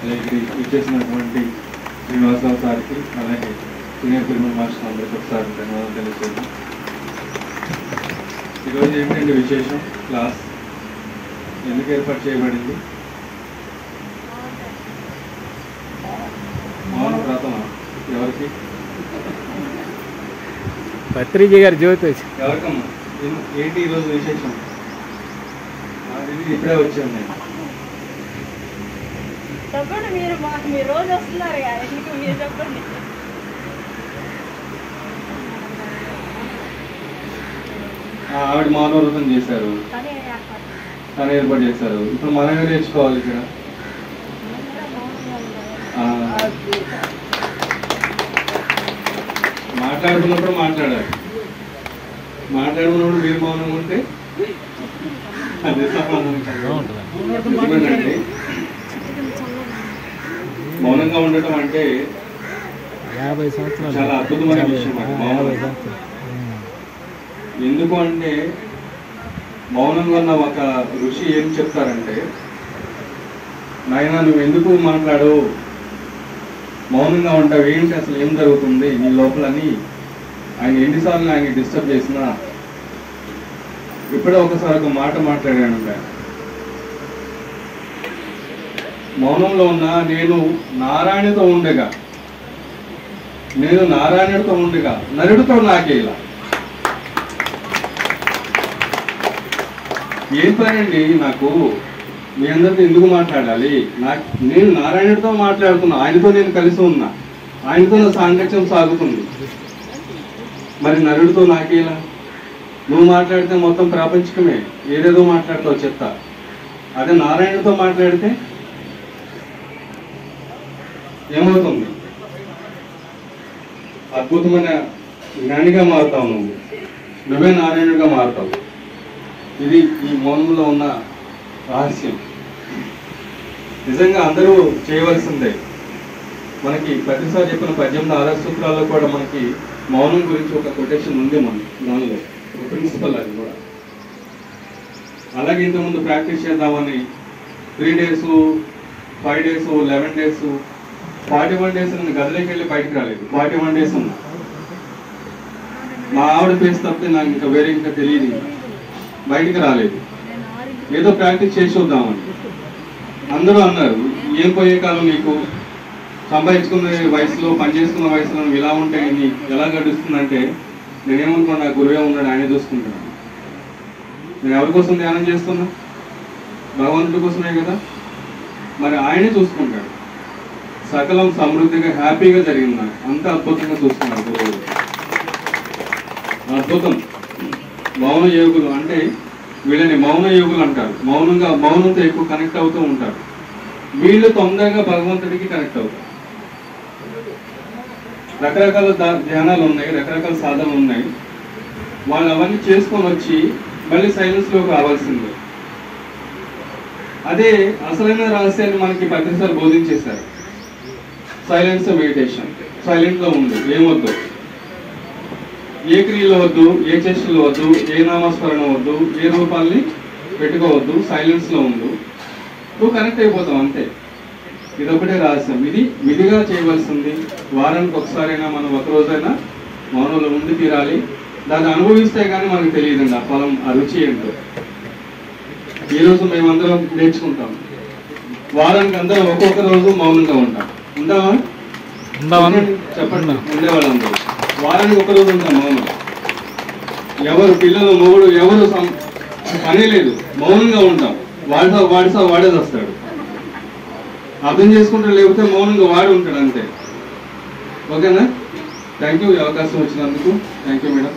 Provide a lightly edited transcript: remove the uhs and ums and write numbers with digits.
అలాగే ఇచ్చేసినటువంటి శ్రీనివాసరావు సార్కి అలాగే సీనియర్ ఫిల్మ్ మాస్టర్ అందరికీ ఒకసారి ధన్యవాదాలు తెలియజేస్తాను. ఈరోజు ఏమిటంటే విశేషం, క్లాస్ ఎందుకు ఏర్పాటు చేయబడింది? మౌన వ్రతం ఎవరికి? పత్రిజీ గారి జ్యోతి ఎవరికమ్మా? ఏంటి ఈరోజు విశేషం? ఇప్పుడే వచ్చాను నేను. చెప్పండి, మీరు రోజు వస్తున్నారు కదా, మీరు చెప్పండి. ఆవిడ మౌన వ్రతం చేశారు, తను ఏర్పాటు చేశారు. ఇప్పుడు మనమే నేర్చుకోవాలి ఇక్కడ. మాట్లాడుకున్నప్పుడు మాట్లాడాలి, మాట్లాడుకున్నప్పుడు మీరు మౌనంగా ఉంటే అదే సమాధానం. మౌనంగా ఉండటం అంటే చాలా అద్భుతమైన విషయం. ఎందుకు అంటే మౌనంగా ఉన్న ఒక ఋషి ఏం చెప్తారంటే, నాయనా నువ్వు ఎందుకు మాట్లాడు, మౌనంగా ఉంటావు, ఏంటి అసలు ఏం జరుగుతుంది నీ లోపలని ఆయన ఎన్నిసార్లు ఆయన డిస్టర్బ్ చేసినా ఇప్పుడే ఒకసారి ఒక మాట మాట్లాడాను. మౌనంలో ఉన్న నేను నారాయణతో ఉండగా నరుడితో నాకే ఇలా ఏం పనండి నాకు, మీ అందరితో ఎందుకు మాట్లాడాలి? నేను నారాయణుడితో మాట్లాడుతున్నా, ఆయనతో నేను కలిసి ఉన్నా, ఆయనతో నా సాంగత్యం సాగుతుంది. మరి నరుడితో నాకేలా? నువ్వు మాట్లాడితే మొత్తం ప్రాపంచికమే, ఏదేదో మాట్లాడతావు చెత్త. అదే నారాయణుడితో మాట్లాడితే ఏమవుతుంది? అద్భుతమైన జ్ఞానిగా మారుతావు, నువ్వే నారాయణుడిగా మారుతావు. ఇది ఈ మౌనంలో ఉన్న రహస్యం. నిజంగా అందరూ చేయవలసిందే. మనకి ప్రతిసారి చెప్పిన 18 ఆదర్శ సూత్రాల్లో కూడా మనకి మౌనం గురించి ఒక కొటేషన్ ఉంది, దానిలో ఒక ప్రిన్సిపల్ అది కూడా. అలాగే ఇంతకుముందు ప్రాక్టీస్ చేద్దామని 3 days 5 days 11 days 41 days నేను గదిలోకి వెళ్ళి బయటకు రాలేదు. 41 days ఉన్నా. మా ఆవిడ ఫేస్ తప్పితే నాకు ఇంకా వేరే ఇంకా తెలియదు, బయటికి రాలేదు. ఏదో ప్రాక్టీస్ చేసి చూద్దామని అందరూ అన్నారు, ఏం పోయే కాలం నీకు, సంపాదించుకున్న వయసులో పనిచేసుకున్న వయసులో నువ్వు ఇలా ఉంటే నీ ఎలా గడుస్తుందంటే, నేనేమనుకున్నా నా గురువే ఉన్నాడు, ఆయనే చూసుకుంటున్నాను. నేను ఎవరి కోసం ధ్యానం చేస్తున్నా? భగవంతుడి కోసమే కదా. మరి ఆయనే చూసుకుంటాడు. సకలం సమృద్ధిగా హ్యాపీగా జరిగింది, అంత అద్భుతంగా చూస్తున్నాడు గురువు. అద్భుతం. మౌన యోగులు అంటే వీళ్ళని మౌన యోగులు అంటారు. మౌనంతో ఎక్కువ కనెక్ట్ అవుతూ ఉంటారు. వీళ్ళు తొందరగా భగవంతుడికి కనెక్ట్ అవుతారు. రకరకాల ధ్యానాలు ఉన్నాయి, రకరకాల సాధనలు ఉన్నాయి. వాళ్ళు అవన్నీ చేసుకొని వచ్చి మళ్ళీ సైలెన్స్లోకి రావాల్సిందే. అదే అసలైన రహస్యాన్ని మనకి ప్రతిసారి బోధించేశారు. సైలెన్స్ మెడిటేషన్, సైలెంట్లో ఉండు, ఏమొద్దు, ఏ క్రియలు వద్దు, ఏ చేష్టలు వద్దు, ఏ నామస్మరణ వద్దు, ఏ రూపాల్ని పెట్టుకోవద్దు, సైలెన్స్లో ఉండు, నువ్వు కనెక్ట్ అయిపోతావు అంతే. ఇదొకటే రహస్యం. ఇది విధిగా చేయవలసింది. వారానికి ఒకసారైనా మనం ఒకరోజైనా మౌనంలో ఉండి తీరాలి. దాన్ని అనుభవిస్తే కానీ మనకు తెలియదండి ఆ ఫలం, ఆ రుచి ఏంటో. ఈరోజు మేమందరం నేర్చుకుంటాం. వారానికి అందరం ఒక్కొక్క రోజు మౌనంగా ఉంటాం. ఉంటామా? చెప్పండి. ఉండేవాళ్ళందరూ వారానికి ఒక రోజు ఉంటాం మౌనం. ఎవరు పిల్లలు మొగుడు ఎవరు పని లేదు, మౌనంగా ఉంటాం. వాడేది వస్తాడు, అర్థం చేసుకుంటాడు, లేకపోతే మౌనంగా వాడి ఉంటాడు అంతే. ఓకేనా? థ్యాంక్ యూ, ఈ అవకాశం వచ్చినందుకు. Thank you madam.